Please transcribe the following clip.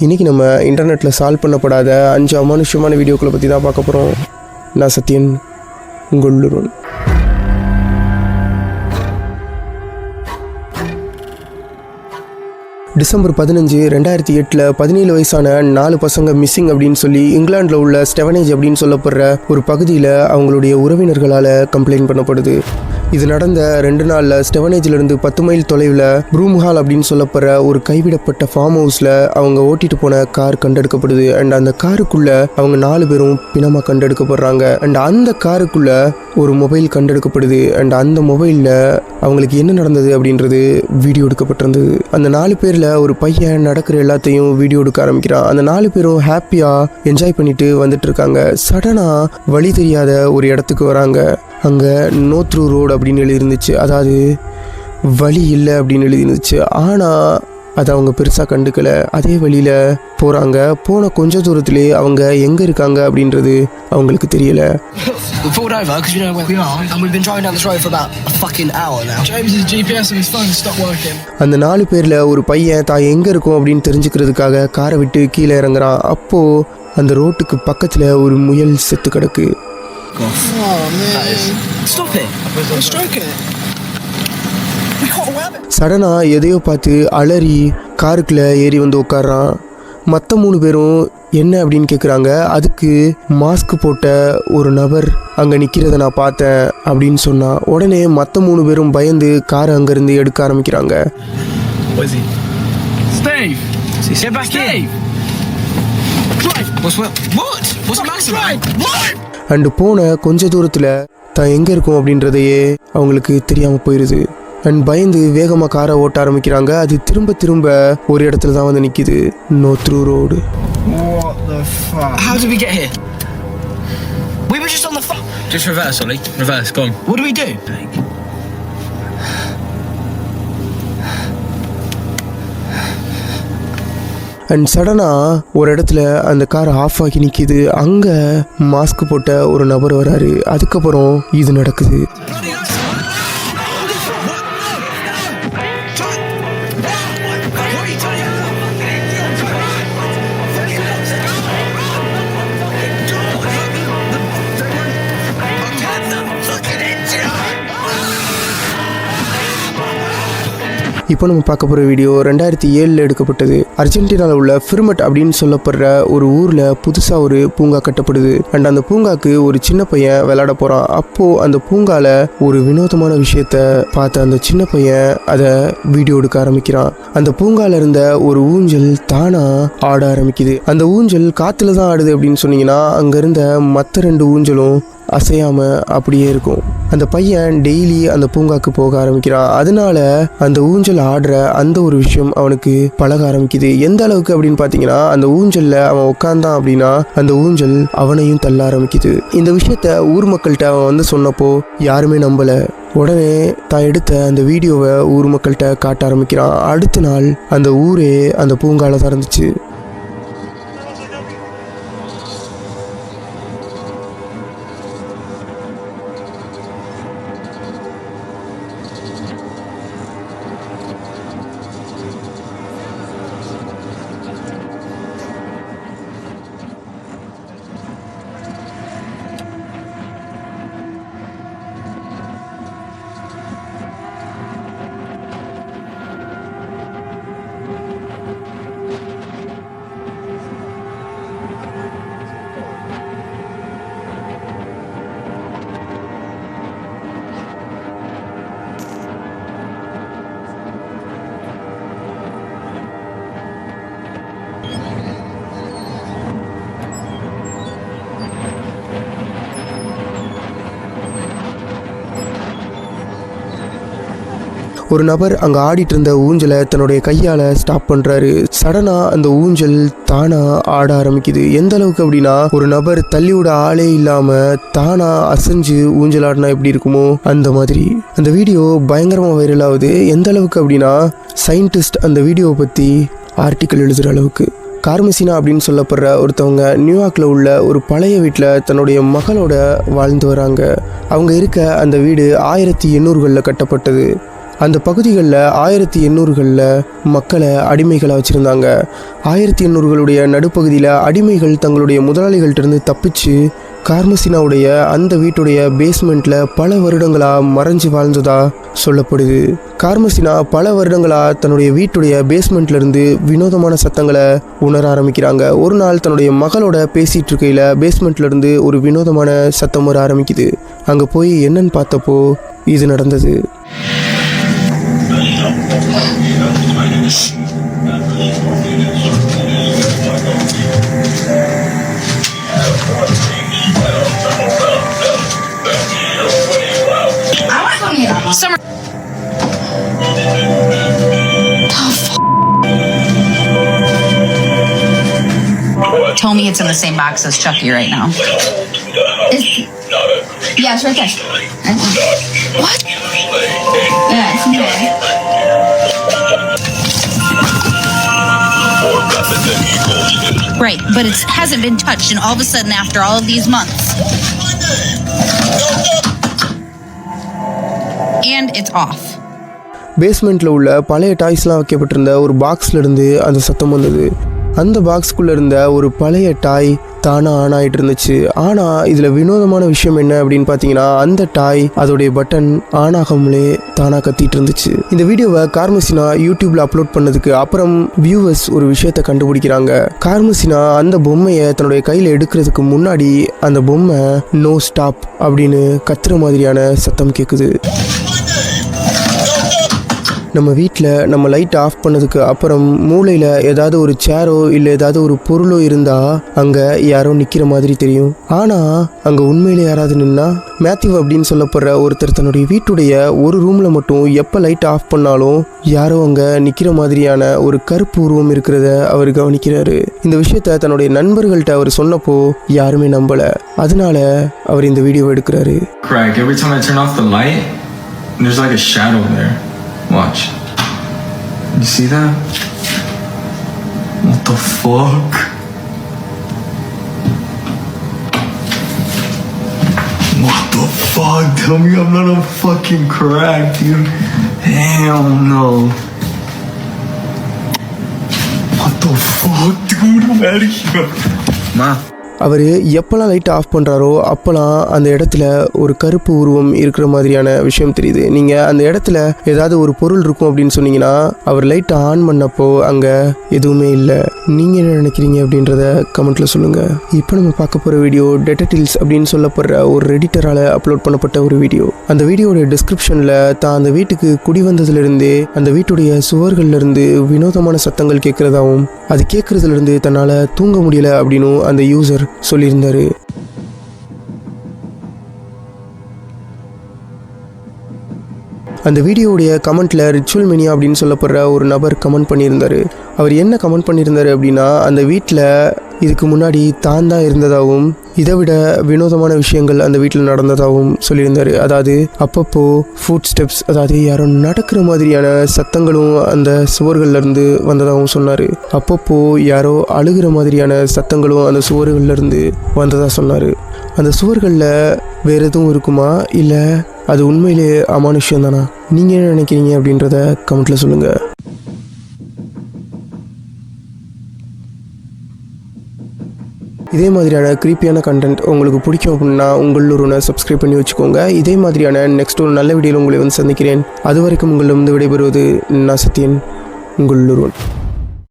இன்றைக்கி நம்ம இன்டர்நெட்டில் சால்வ் பண்ணப்படாத 5 அமானுஷ்யமான வீடியோக்களை பற்றி தான் பார்க்க போகிறோம். நான் சத்யன், உங்கள் உள்ளூரன். டிசம்பர் 15, 2008 17 வயசான 4 பசங்க மிஸ்ஸிங் அப்படின்னு சொல்லி இங்கிலாண்டில் உள்ள ஸ்டெவனேஜ் அப்படின்னு சொல்லப்படுற ஒரு பகுதியில் அவங்களுடைய உறவினர்களால் கம்ப்ளைண்ட் பண்ணப்படுது. இது நடந்த 2 நாளில் ஸ்டெவனேஜிலிருந்து 10 மைல் தொலைவில் ப்ரூம்ஹால் அப்படின்னு சொல்லப்படுற ஒரு கைவிடப்பட்ட ஃபார்ம் ஹவுஸில் அவங்க ஓட்டிட்டு போன கார் கண்டெடுக்கப்படுது. அண்ட் அந்த காருக்குள்ளே அவங்க 4 பேரும் பிணமாக கண்டெடுக்கப்படுறாங்க. அண்ட் அந்த காருக்குள்ளே ஒரு மொபைல் கண்டெடுக்கப்படுது. அண்ட் அந்த மொபைலில் அவங்களுக்கு என்ன நடந்தது அப்படின்றது வீடியோ எடுக்கப்பட்டிருந்தது. அந்த 4 பேரில் ஒரு பையன் நடக்கிற எல்லாத்தையும் வீடியோ எடுக்க ஆரம்பிக்கிறான். அந்த 4 பேரும் ஹாப்பியாக என்ஜாய் பண்ணிட்டு வந்துட்டு இருக்காங்க. சடனாக வழி தெரியாத ஒரு இடத்துக்கு வராங்க. அங்கே நோ த்ரூ ரோடு அப்படின்னு எழுதிருந்துச்சு, அதாவது வழி இல்லை அப்படின்னு எழுதிருந்துச்சு. ஆனால் அதை அவங்க பெருசாக கண்டுக்கலை. அதே வழியில் போகிறாங்க. போன கொஞ்ச தூரத்துலேயே அவங்க எங்கே இருக்காங்க அப்படின்றது அவங்களுக்கு தெரியலை. அந்த 4 பேரில் ஒரு பையன் தான் எங்கே இருக்கும் அப்படின்னு தெரிஞ்சுக்கிறதுக்காக காரை விட்டு கீழே இறங்குறான். அப்போது அந்த ரோட்டுக்கு பக்கத்தில் ஒரு முயல் செத்து கிடக்கு. சடனா எதையோ பார்த்து அலறி காருக்குள்ள ஏறி வந்து உட்கார்றான். மற்ற 3 பேரும் என்ன அப்படின்னு கேட்குறாங்க. அதுக்கு மாஸ்க் போட்ட ஒரு நபர் அங்கே நிற்கிறத நான் பார்த்தேன் அப்படின்னு சொன்னா. உடனே மற்ற 3 பேரும் பயந்து காரை அங்கேருந்து எடுக்க ஆரம்பிக்கிறாங்க. அண்டு போன கொஞ்ச தூரத்தில் தான் எங்கே இருக்கும் அப்படின்றதையே அவங்களுக்கு தெரியாமல் போயிடுது. அண்ட் பயந்து வேகமாக காரை ஓட்ட ஆரம்பிக்கிறாங்க. அது திரும்ப திரும்ப ஒரு இடத்துல தான் வந்து நிற்கிது, நோ த்ரூ ரோடு. அண்ட் சடனாக ஒரு இடத்துல அந்த கார் ஆஃப் ஆகி நிற்கிது. அங்கே மாஸ்க் போட்ட ஒரு நபர் வராரு. அதுக்கப்புறம் இது நடக்குது. இப்போ நம்ம பார்க்க போகிற வீடியோ 2007 எடுக்கப்பட்டது. அர்ஜென்டினாவில் உள்ள ஃபிர்மட் அப்படின்னு சொல்லப்படுற ஒரு ஊரில் புதுசாக ஒரு பூங்கா கட்டப்படுது. அண்ட் அந்த பூங்காக்கு ஒரு சின்ன பையன் விளையாட போகிறான். அப்போது அந்த பூங்காவில் ஒரு வினோதமான விஷயத்த பார்த்த அந்த சின்ன பையன் அதை வீடியோ எடுக்க ஆரம்பிக்கிறான். அந்த பூங்காவில் இருந்த ஒரு ஊஞ்சல் தானாக ஆட ஆரம்பிக்குது. அந்த ஊஞ்சல் காற்றுல தான் ஆடுது அப்படின்னு சொன்னீங்கன்னா, அங்கே இருந்த மற்ற 2 ஊஞ்சலும் அசையாமல் அப்படியே இருக்கும். அந்த பையன் டெய்லி அந்த பூங்காக்கு போக ஆரம்பிக்கிறான். அதனால அந்த ஊஞ்சல் ஆடுற அந்த ஒரு விஷயம் அவனுக்கு பழக ஆரம்பிக்குது. எந்த அளவுக்கு அப்படின்னு பார்த்தீங்கன்னா, அந்த ஊஞ்சலில் அவன் உட்காந்தான் அப்படின்னா அந்த ஊஞ்சல் அவனையும் தள்ள ஆரம்பிக்குது. இந்த விஷயத்த ஊர் மக்கள்கிட்ட அவன் வந்து சொன்னப்போ யாருமே நம்பலை. உடனே தான் எடுத்த அந்த வீடியோவை ஊர் மக்கள்கிட்ட காட்ட ஆரம்பிக்கிறான். அடுத்த நாள் அந்த ஊரே அந்த பூங்கால தான் இருந்துச்சு. ஒரு நபர் அங்கே ஆடிட்டு இருந்த ஊஞ்சலை தன்னுடைய கையால் ஸ்டாப் பண்ணுறாரு. சடனாக அந்த ஊஞ்சல் தானாக ஆட ஆரம்பிக்குது. எந்த அளவுக்கு அப்படின்னா, ஒரு நபர் தள்ளி விட ஆளே இல்லாமல் தானாக அசைஞ்சு ஊஞ்சல் ஆடினா எப்படி இருக்குமோ அந்த மாதிரி. அந்த வீடியோ பயங்கரமாக வைரல் ஆகுது. எந்த அளவுக்கு அப்படின்னா, சயின்டிஸ்ட் அந்த வீடியோவை பற்றி ஆர்டிக்கல் எழுதுகிற அளவுக்கு. கார்மெசினா அப்படின்னு சொல்லப்படுற ஒருத்தவங்க நியூயார்க்கில் உள்ள ஒரு பழைய வீட்டில் தன்னுடைய மகளோட வாழ்ந்து வராங்க. அவங்க இருக்க அந்த வீடு 1800களில் கட்டப்பட்டது. அந்த பகுதிகளில் 1800களில் மக்களை அடிமைகளாக வச்சுருந்தாங்க. 1800களுடைய நடுப்பகுதியில் அடிமைகள் தங்களுடைய முதலாளிகள்கிட்டருந்து தப்பிச்சு கார்மசினாவுடைய அந்த வீட்டுடைய பேஸ்மெண்ட்டில் பல வருடங்களாக மறைஞ்சு வாழ்ந்ததா சொல்லப்படுது. கார்மசினா பல வருடங்களாக தன்னுடைய வீட்டுடைய பேஸ்மெண்ட்லேருந்து வினோதமான சத்தங்களை உணர ஆரம்பிக்கிறாங்க. ஒரு நாள் தன்னுடைய மகளோட பேசிகிட்டு இருக்கையில் பேஸ்மெண்ட்லேருந்து ஒரு வினோதமான சத்தம் வர ஆரம்பிக்குது. அங்கே போய் என்னன்னு பார்த்தப்போ இது நடந்தது. Summer. Tell me it's in the same box as Chucky right now. Yeah, it's right there. What? Yeah, it's in there. Right, but it hasn't been touched, and all of a sudden, after all of these months, and it's off. பேஸ்மெண்ட்டில் உள்ள பழைய டாய்ஸ்லாம் வைக்கப்பட்டிருந்த ஒரு பாக்ஸ்லேருந்து அந்த சத்தம் வந்தது. அந்த பாக்ஸ்குள்ளே இருந்த ஒரு பழைய டாய் தானாக ஆன் ஆகிட்டு இருந்துச்சு. ஆனால் இதில் வினோதமான விஷயம் என்ன அப்படின்னு பார்த்தீங்கன்னா, அந்த டாய் அதோடைய பட்டன் ஆன் ஆகாமலே தானாக கத்திட்டு இருந்துச்சு. இந்த வீடியோவை கார்மசினா யூடியூப்பில் அப்லோட் பண்ணதுக்கு அப்புறம் வியூவர்ஸ் ஒரு விஷயத்தை கண்டுபிடிக்கிறாங்க. கார்மசினா அந்த பொம்மையை தன்னுடைய கையில் எடுக்கிறதுக்கு முன்னாடி அந்த பொம்மை நோ ஸ்டாப் அப்படின்னு கத்துற மாதிரியான சத்தம் கேட்குது. நம்ம வீட்டில் நம்ம லைட் ஆஃப் பண்ணதுக்கு அப்புறம் மூளையில் ஏதாவது ஒரு சேரோ இல்லை ஏதாவது ஒரு பொருளோ இருந்தால் அங்கே யாரோ நிற்கிற மாதிரி தெரியும். ஆனால் அங்கே உண்மையிலே யாராவது நின்னா, மேத்யூ அப்படின்னு சொல்லப்படுற ஒருத்தர் தன்னுடைய வீட்டுடைய ஒரு ரூமில் மட்டும் எப்போ லைட் ஆஃப் பண்ணாலும் யாரோ அங்கே நிற்கிற மாதிரியான ஒரு கருப்பு உருவம் இருக்கிறத அவர் கவனிக்கிறாரு. இந்த விஷயத்த தன்னுடைய நண்பர்கள்ட்ட அவர் சொன்னப்போ யாருமே நம்பலை. அதனால அவர் இந்த வீடியோவை எடுக்கிறாரு. Craig, every time I turn off the light, there's like a shadow there. Watch. You see that? What the fuck? What the fuck? Tell me I'm not a fucking crack, dude. Hell no. What the fuck, dude? I'm out of here. Ma. அவர் எப்போல்லாம் light off பண்ணுறாரோ அப்போல்லாம் அந்த இடத்துல ஒரு கருப்பு உருவம் இருக்கிற மாதிரியான விஷயம் தெரியுது. நீங்கள் அந்த இடத்துல ஏதாவது ஒரு பொருள் இருக்கும் அப்படின்னு சொன்னீங்கன்னா, அவர் லைட்டை ஆன் பண்ணப்போ அங்கே எதுவுமே இல்லை. நீங்கள் என்ன நினைக்கிறீங்க அப்படின்றத கமெண்ட்டில் சொல்லுங்கள். இப்போ நம்ம பார்க்க போகிற வீடியோ டெட்டடில்ஸ் அப்படின்னு சொல்லப்படுற ஒரு ரெடிட்டரால் அப்லோட் பண்ணப்பட்ட ஒரு வீடியோ. அந்த வீடியோட டிஸ்கிரிப்ஷனில் தான் அந்த வீட்டுக்கு குடி வந்ததுலேருந்தே அந்த வீட்டுடைய சுவர்கள்லேருந்து வினோதமான சத்தங்கள் கேட்குறதாகவும் அது கேட்குறதுலேருந்து தன்னால் தூங்க முடியலை அப்படின்னும் அந்த யூசர் சொல்லியிருந்தாரு. அந்த வீடியோவுடைய கமெண்ட்டில் ரிச்சுவல் மினியா அப்படின்னு சொல்லப்படுற ஒரு நபர் கமெண்ட் பண்ணியிருந்தார். அவர் என்ன கமெண்ட் பண்ணியிருந்தார் அப்படின்னா, அந்த வீட்டில் இதுக்கு முன்னாடி தான் இருந்ததாகவும் இதை விட வினோதமான விஷயங்கள் அந்த வீட்டில் நடந்ததாகவும் சொல்லியிருந்தார். அதாவது அப்பப்போ ஃபுட் ஸ்டெப்ஸ், அதாவது யாரோ நடக்கிற மாதிரியான சத்தங்களும் அந்த சுவர்கள்லேருந்து வந்ததாகவும் சொன்னார். அப்பப்போ யாரோ அழுகிற மாதிரியான சத்தங்களும் அந்த சுவர்கள்லேருந்து வந்ததாக சொன்னார். அந்த சுவர்களில் வேறு எதுவும் இருக்குமா, இல்லை அது உண்மையிலே அமானுஷ்யம் தானா? நீங்கள் என்ன நினைக்கிறீங்க அப்படின்றத கமெண்ட்டில் சொல்லுங்கள். இதே மாதிரியான க்ரீப்பியான கண்டென்ட் உங்களுக்கு பிடிக்கும் அப்படின்னா உங்களூருனை சப்ஸ்கிரைப் பண்ணி வச்சுக்கோங்க. இதே மாதிரியான நெக்ஸ்ட் ஒரு நல்ல வீடியோவில் உங்களை வந்து சந்திக்கிறேன். அது வரைக்கும் உங்களிடம் விடைபெறுவது நான் சத்யன், உங்களூருவன்.